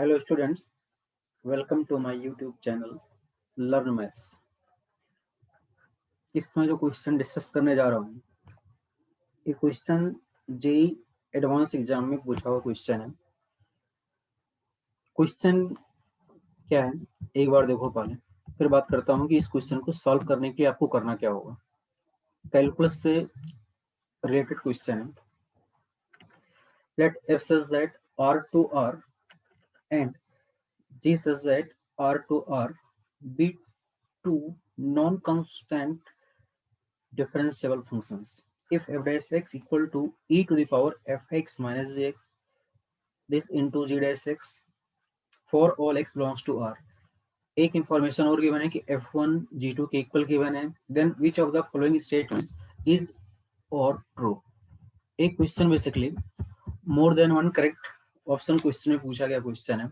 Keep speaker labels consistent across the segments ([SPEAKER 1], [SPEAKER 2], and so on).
[SPEAKER 1] Hello students, welcome to my YouTube channel learn maths. इसमें जो question discuss करने जा रहा हूँ, ये क्वेश्चन जेई एडवांस एग्जाम में पूछा हुआ क्वेश्चन है। क्वेश्चन क्या है, एक बार देखो पहले, फिर बात करता हूँ कि इस क्वेश्चन को सॉल्व करने के लिए आपको करना क्या होगा। कैलकुलस से रिलेटेड क्वेश्चन है। Let F such that R to R and G such that R to R be two non constant differentiable functions. If f dash x equal to e to the power fx minus gx, this into g dash x for all x belongs to r. एक information और given है कि f1 g2 के equal given है, then which of the following statements is और true. एक question basically more than one correct option question में पूछा गया क्वेश्चन है।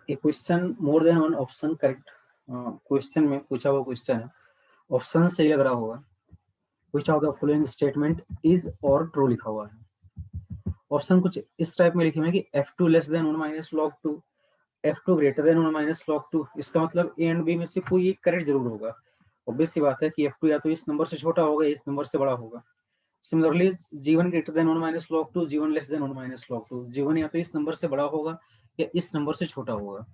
[SPEAKER 1] एक question more than one option correct question में पूछा हुआ क्वेश्चन है। ऑप्शन सही लग रहा होगा। विच of the following statement is और ट्रू लिखा हुआ है। ऑप्शन कुछ इस टाइप में लिखे हुए हैं कि f2 less than 1 minus log 2, f2 greater than 1 minus log 2। इसका मतलब a एंड b में से कोई एक करेक्ट जरूर होगा। ऑब्वियस सी बात है कि f2 या तो इस नंबर से छोटा होगा या इस नंबर से बड़ा होगा। Similarly g1 greater than 1 minus log 2, g1 less than 1 minus log 2, g1 या तो इस नंबर से बड़ा होगा या इस नंबर से छोटा होगा।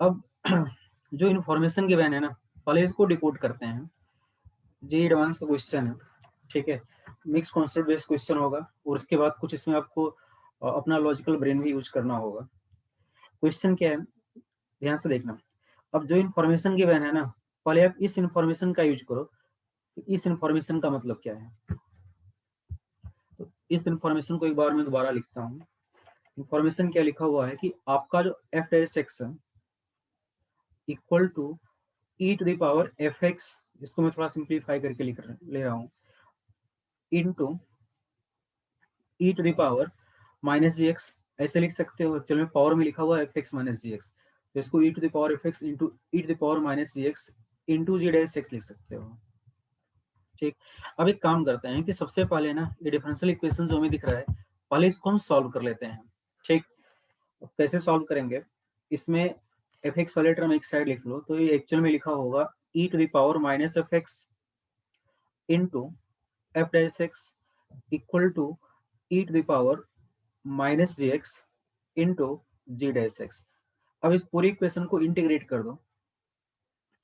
[SPEAKER 1] अब जो इन्फॉर्मेशन गिवन है ना, पहले इसको डिकोड करते हैं। जी एडवांस का क्वेश्चन है, ठीक है, मिक्स कॉन्सेप्ट बेस्ड क्वेश्चन होगा और उसके बाद कुछ इसमें आपको अपना लॉजिकल ब्रेन भी यूज करना होगा। क्वेश्चन क्या है, ध्यान से देखना। अब जो इन्फॉर्मेशन गिवन है ना, पहले आप इस इन्फॉर्मेशन का यूज करो। इस इन्फॉर्मेशन का मतलब क्या है, तो इस इन्फॉर्मेशन को एक बार मैं दोबारा लिखता हूँ। इन्फॉर्मेशन क्या लिखा हुआ है कि आपका जो एफ डैश एक्स है equal to e to the power f x, इसको मैं थोड़ा सिंप्लीफाई करके ले रहा हूँ, into e to the power minus g x. ऐसे लिख सकते हो, चलो पावर में लिखा हुआ है f x minus g x, तो इसको e to the power f x into e to the power minus g x into g dash x लिख सकते हो। ठीक, अब एक काम करते हैं कि सबसे पहले ना ये डिफरेंशियल इक्वेशन जो हमें दिख रहा है, पहले इसको हम सॉल्व कर लेते हैं। ठीक, कैसे सॉल्व करेंगे, इसमें एफ एक्स वाले टर्म एक साइड लिख लो, तो ये एक्चुअल में लिखा होगा e to the power minus f x into f dash x equal to e to the power minus g x into g dash x. अब इस पूरी इक्वेशन को इंटीग्रेट कर दो।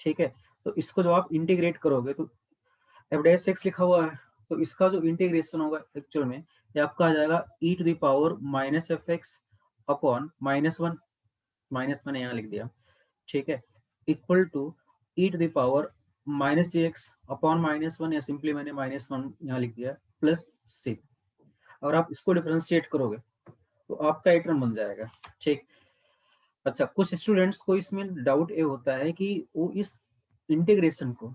[SPEAKER 1] ठीक है, तो इसको जब आप इंटीग्रेट करोगे तो एफ डैश एक्स लिखा हुआ है, तो इसका जो इंटीग्रेशन होगा एक्चुअल में ये आपका आ जाएगा e to the power minus f x upon minus one यहाँ लिख दिया। ठीक है, equal to e to the power minus g x upon minus one, या सिंपली मैंने माइनस वन यहाँ लिख दिया, प्लस सी। और आप इसको डिफरेंशिएट करोगे तो आपका एक टर्म बन जाएगा। ठीक, अच्छा, कुछ स्टूडेंट्स को इसमें डाउट ये होता है कि वो इस इंटीग्रेशन को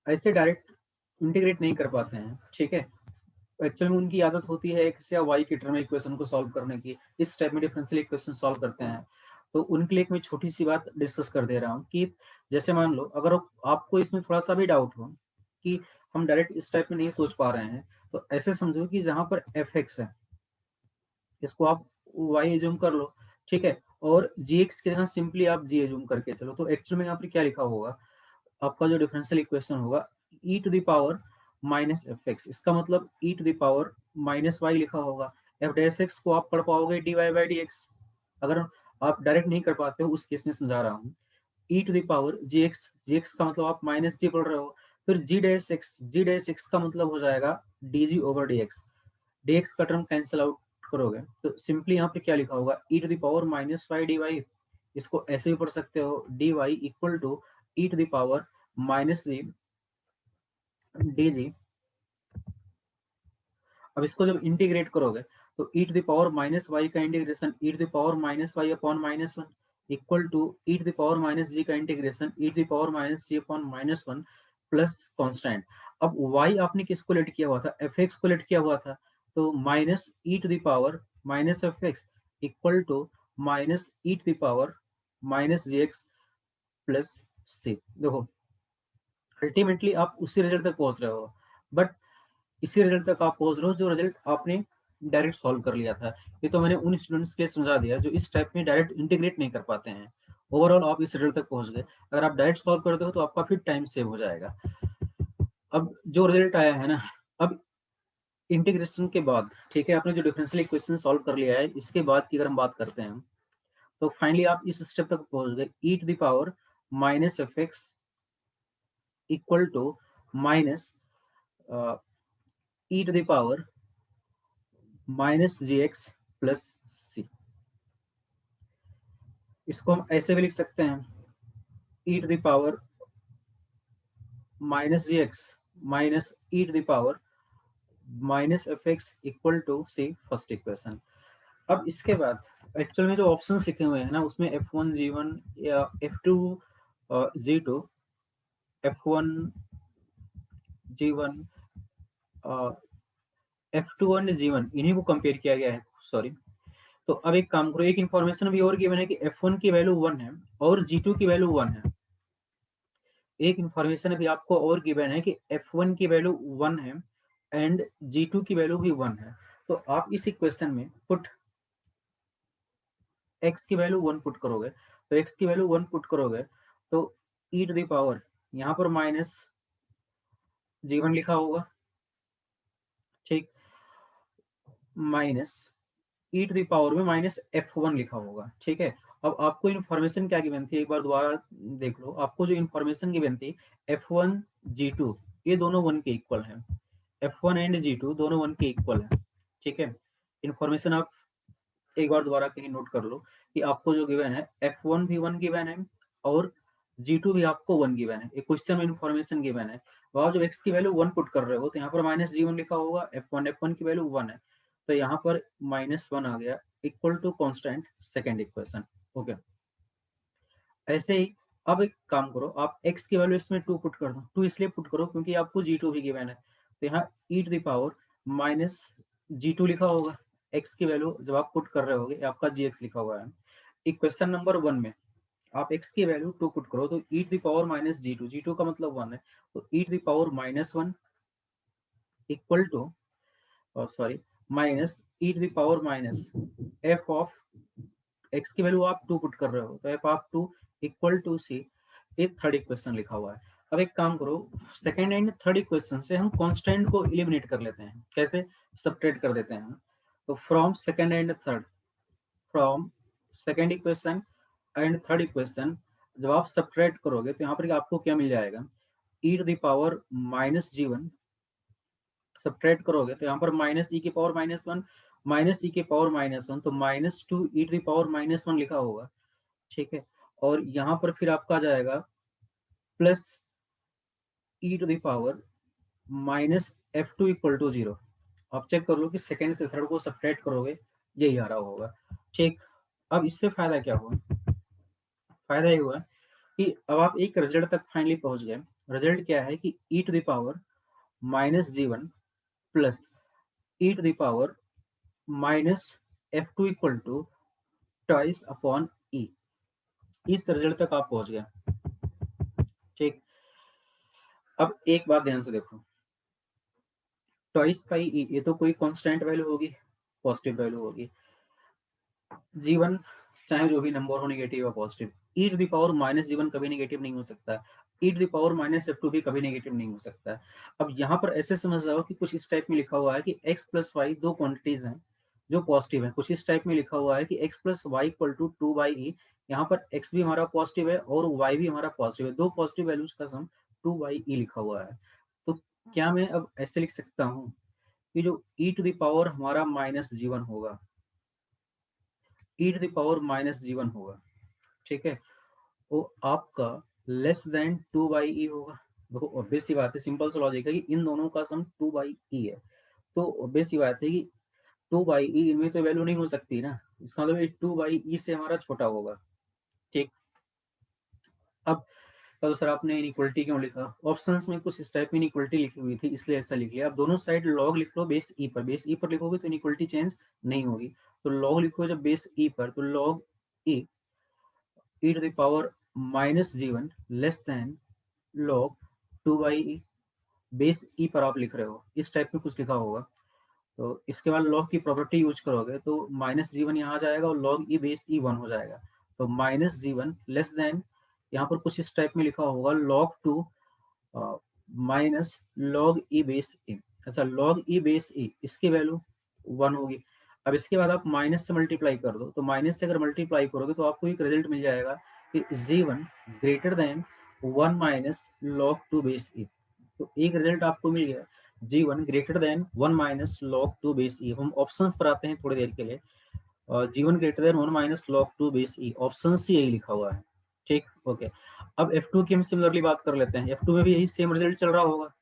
[SPEAKER 1] ऐसे डायरेक्ट इंटीग्रेट नहीं कर पाते हैं। ठीक है, एक्चुअली में उनकी आदत होती है एक्स या वाई के टर्म इक्वेशन को सॉल्व करने की, इस टाइप में डिफरेंशियल इक्वेशन सॉल्व करते हैं। तो उनके लिए एक मैं छोटी सी बात डिस्कस कर दे रहा हूँ कि जैसे मान लो अगर आपको इसमें थोड़ा सा भी डाउट हो कि हम डायरेक्ट इस टाइप में नहीं सोच पा रहे हैं, तो ऐसे समझो कि जहां पर एफ एक्स है इसको आप वाई एज्यूम कर लो। ठीक है, और जी एक्स के जगह सिंपली आप जी एज्यूम करके चलो, तो एक्चुअल में यहाँ पर क्या लिखा होगा, आपका जो डिफरेंशियल इक्वेशन होगा e to the power minus f x, इसका मतलब e to the power minus y लिखा होगा। एफ डैश एक्स को आप पढ़ पाओगे d y by d x. अगर आप डायरेक्ट नहीं कर पाते हो उस केस में समझा रहा हूँ, e to the power g x का मतलब आप माइनस जी पढ़ रहे हो, फिर जी डैश एक्स का मतलब हो जाएगा d g over d x. D x का टर्म कैंसिल आउट करोगे तो सिंपली यहाँ पे क्या लिखा होगा, e to the power minus y d y. इसको ऐसे भी पढ़ सकते हो, d y equal to e to the power minus g d g. अब इसको जब इंटीग्रेट करोगे तो e to the power minus y का integration e to the power minus y upon minus one equal to e to the power minus g का integration e to the power minus g upon minus one plus constant. अब y आपने किसको late किया हुआ था, F x को late किया हुआ था, तो minus e to the power minus f x equal to minus e to the power minus g x plus c. देखो अल्टीमेटली आप उसी रिजल्ट तक पहुंच रहे हो, बट इसी रिजल्ट तक आप पहुंच रहे हो जो रिजल्ट आपने डायरेक्ट सॉल्व कर लिया था। ये तो मैंने उन स्टूडेंट्स के लिए समझा दिया जो इस टाइप में डायरेक्ट इंटीग्रेट नहीं कर पाते हैं। ओवरऑल आप इस रिजल्ट तक पहुंच गए। अगर आप डायरेक्ट सॉल्व करते हो तो आपका फिर टाइम सेव हो जाएगा। अब जो रिजल्ट आया है ना, अब इंटीग्रेशन के बाद, ठीक है, आपने जो डिफरेंशियल इक्वेशन सॉल्व कर लिया है, इसके बाद की अगर हम बात करते हैं तो फाइनली आप इस स्टेप तक पहुंच गए, e to the power minus f x equal to minus e to the power minus g x plus c. इसको हम ऐसे भी लिख सकते हैं, e to the power minus g x minus e to the power minus f x equal to c, first equation. अब इसके बाद एक्चुअल में जो ऑप्शंस लिखे हुए हैं ना, उसमें F1 G1 या F2 G2, F1 G1 F2 और G1 इन्हीं को कंपेयर किया गया है, सॉरी। तो अब एक काम करो, एक इंफॉर्मेशन भी और गिवन है कि F1 की वैल्यू 1 है और G2 की वैल्यू 1 है। एक इंफॉर्मेशन अभी आपको और गिवन है कि F1 की वैल्यू 1 है एंड G2 की वैल्यू भी 1 है। तो आप इस इक्वेशन में पुट x की वैल्यू 1 पुट करोगे, तो x की वैल्यू 1 पुट करोगे तो e टू द पावर यहाँ पर माइनस G1 लिखा होगा, ठीक, minus e to the power में माइनस F1 लिखा होगा, ठीक है। अब आपको इन्फॉर्मेशन क्या गिवन थी, एक बार दोबारा देख लो। आपको जो इन्फॉर्मेशन गिवन थी F1 G2 ये दोनों 1 के इक्वल हैं, F1 एंड G2 दोनों 1 के इक्वल हैं, ठीक है। इन्फॉर्मेशन आप एक बार दोबारा कहीं नोट कर लो कि आपको जो गिवन है F1 भी 1 गिवन है और G2 भी आपको 1 गिवन है। एक क्वेश्चन में इन्फॉर्मेशन गिवन है, वहां जो x की वैल्यू 1 पुट कर रहे हो तो यहाँ पर माइनस G1 लिखा होगा, F1 की वैल्यू 1 है तो यहाँ पर माइनस 1 आ गया equal to constant, second equation. Okay, ऐसे ही अब एक काम करो, आप x की वैल्यू इसमें 2 पुट कर दो। 2 इसलिए पुट करो क्योंकि आपको G2 भी गिवन है, तो यहाँ e to the power minus G2 लिखा होगा। x की वैल्यू जब आप पुट कर रहे होगे आपका gx लिखा हुआ है। इक्वेशन नंबर 1 में आप x की वैल्यू 2 पुट करो तो e to the power minus G2, G2 का मतलब 1 है, तो e to the power minus 1 equal to, और sorry, minus e to the power minus f of x की वैल्यू आप 2 पुट कर रहे हो तो f of 2 equal to c. ये थर्ड इक्वेशन लिखा हुआ है। अब एक काम करो, सेकेंड एंड थर्ड इक्वेशन से हम कांस्टेंट को एलिमिनेट कर लेते हैं। कैसे? सब्ट्रैक्ट कर देते हैं। तो from second and third, from second equation and third equation जब आप सब्ट्रैक्ट करोगे तो यहाँ पर आपको क्या मिल जाएगा, e to the power minus G1 subtract करोगे तो यहाँ पर माइनस ई की पावर माइनस 1 माइनस ई की पावर माइनस 1, तो minus 2 e to the power minus 1 लिखा होगा, ठीक है। और यहाँ पर फिर आपका आ जाएगा plus e to the power minus F2 equal to 0। आप चेक कर लो कि सेकेंड से थर्ड को सब्ट्रैक्ट करोगे यही आ रहा होगा, ठीक। अब इससे फायदा क्या हुआ? फायदा ये हुआ कि अब आप एक रिजल्ट तक फाइनली पहुंच गए। रिजल्ट क्या है कि e to the power minus G1 plus e to the power minus F2 equal to twice upon e. इस रिजल्ट तक आप पहुंच गए, ठीक। अब एक बात ध्यान से देखो, ट्वाइस पाई ई ये तो कोई कांस्टेंट वैल्यू होगी, पॉजिटिव वैल्यू होगी। G1 चाहे जो भी नंबर हो, नेगेटिव या positive, e to the power minus G1 कभी नेगेटिव नहीं हो सकता, e to the power minus F2 भी कभी नेगेटिव नहीं हो सकता। अब यहाँ पर ऐसे समझ जाओ कि कुछ इस टाइप में लिखा हुआ है कि x प्लस वाई दो क्वांटिटीज हैं जो पॉजिटिव है। कुछ इस टाइप में लिखा हुआ है कि x plus y equal to 2/e, यहाँ पर x भी हमारा पॉजिटिव है और y भी हमारा पॉजिटिव है, दो पॉजिटिव वैल्यूज का सम 2/e लिखा हुआ है। तो क्या मैं अब ऐसे लिख सकता हूँ कि जो e टू द पावर हमारा माइनस G1 होगा, e to the power minus G1 होगा, ठीक है, वो आपका लेस देन 2/e होगा। देखो ऑब्वियस सी बात है, सिंपल सा लॉजिक है कि इन दोनों का सम 2/e है, तो ऑब्वियस सी बात है कि 2/e इनमें तो वैल्यू नहीं हो सकती ना, इसका मतलब 2/e से हमारा छोटा होगा, ठीक। अब तो सर आपने इनइक्वलिटी क्यों लिखा? ऑप्शंस में कुछ इस टाइप में इनइक्वलिटी लिखी हुई थी इसलिए ऐसा लिख लिया। अब दोनों साइड लॉग लिख लो बेस ई पर, बेस ई पर लिखोगे तो इनइक्वलिटी चेंज नहीं होगी, तो लॉग लिखो जब बेस ई पर तो log E e to the power minus G1 less than log 2/e, base e पर आप लिख रहे हो, इस टाइप में कुछ लिखा होगा। तो इसके बाद log की प्रॉपर्टी यूज करोगे तो माइनस जी वन यहाँ आ जाएगा और log e base e one हो जाएगा। तो minus g one less than, यहाँ पर कुछ इस टाइप में लिखा होगा log two minus log e base a. अच्छा, log e बेस ए इसकी वैल्यू 1 होगी। अब इसके बाद आप माइनस से मल्टीप्लाई कर दो, तो माइनस से अगर मल्टीप्लाई करोगे तो आपको एक रिजल्ट मिल जाएगा कि जी1 greater than 1 minus log 2 base a. तो एक रिजल्ट आपको मिल गया, जी1 greater than 1 minus log 2 base e. हम ऑप्शंस पर आते हैं थोड़ी देर के लिए। जी1 greater than 1 minus log 2 base e, option c यही लिखा हुआ है। ठीक, ओके। अब F2 की हम सिमिलरली बात कर लेते हैं। F2 में भी यही सेम रिजल्ट चल रहा होगा,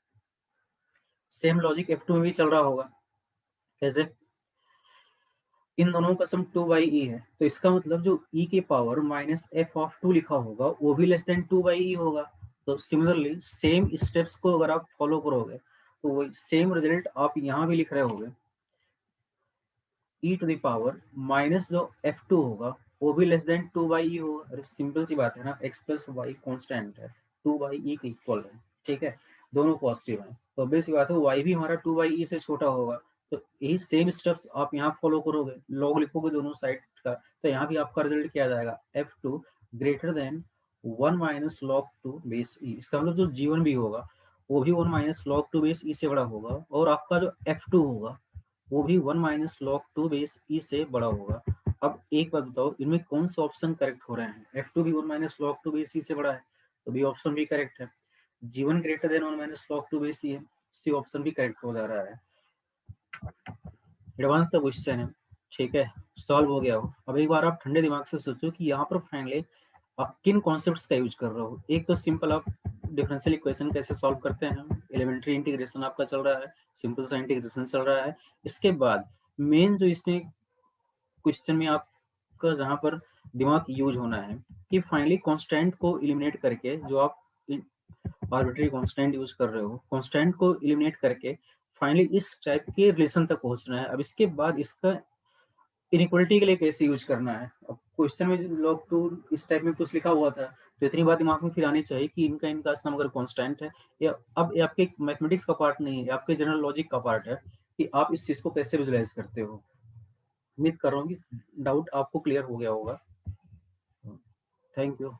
[SPEAKER 1] सेम लॉजिक F2 में भी चल रहा होगा। कैसे? इन दोनों का सम 2/e है, तो इसका मतलब जो e के पावर माइनस एफ ऑफ 2 लिखा होगा वो भी लेस देन 2/e होगा। तो सिमिलरली सेम स्टेप्स को अगर आप फॉलो करोगे तो वही सेम रिजल्ट आप यहाँ भी लिख रहे होगे, e to the power minus जो f2 होगा वो भी लेस देन 2/e होगा। अरे सिंपल सी बात है ना, x प्लस वाई कॉन्स्टेंट है, 2/e के इक्वल है। ठीक है, दोनों पॉजिटिव हैं, तो बेसिक बात है y भी हमारा 2/e से छोटा होगा। तो यही सेम स्टेप्स आप यहाँ फॉलो करोगे, लॉग लिखोगे दोनों साइड का, तो यहाँ भी आपका रिजल्ट क्या आ जाएगा, f2 greater than 1 minus log 2 base e। इसका मतलब जो g1 भी होगा वो भी 1 माइनस log 2 बेस e से बड़ा होगा, और आपका जो f2 होगा वो भी 1 माइनस log 2 बेस ई से बड़ा होगा। अब एक बात बताओ, इनमें कौन सा ऑप्शन करेक्ट हो रहे हैं? F2 भी 1 माइनस log 2 बेस ई से बड़ा है, तो बी ऑप्शन भी करेक्ट है। G1 greater than 1 minus log 2 base e है, सी ऑप्शन भी करेक्ट हो जा रहा है। एडवांस का क्वेश्चन है, ठीक है, सॉल्व हो गया हो। अब एक बार आप ठंडे दिमाग से सोचो कि यहाँ पर फाइनली आप किन कॉन्सेप्ट्स का यूज कर रहे हो। एक तो सिंपल आप डिफरेंशियल इक्वेशन कैसे सॉल्व करते हैं, एलिमेंट्री इंटीग्रेशन आपका चल रहा है, सिंपल सा इंटीग्रेशन चल रहा है। इसके बाद मेन जो इसमें क्वेश्चन में आपका जहाँ पर दिमाग यूज होना है कि फाइनली कांस्टेंट को एलिमिनेट करके, जो आप आर्बिट्री कांस्टेंट यूज कर रहे हो, कांस्टेंट को एलिमिनेट करके फाइनली इस टाइप के रिलेशन तक पहुंचना है। अब इसके बाद इसका इनइक्वालिटी के लिए कैसे यूज करना है। अब क्वेश्चन में log 2 इस टाइप में कुछ लिखा हुआ था, तो इतनी बात दिमाग में फिर आनी चाहिए कि इनका इनका सम अगर कांस्टेंट है, या अब ये आपके मैथमेटिक्स का पार्ट नहीं है, आपके जनरल लॉजिक का पार्ट है कि आप इस चीज को कैसे विजुलाइज करते हो। उम्मीद कर रहा हूँ कि डाउट आपको क्लियर हो गया होगा। Thank you.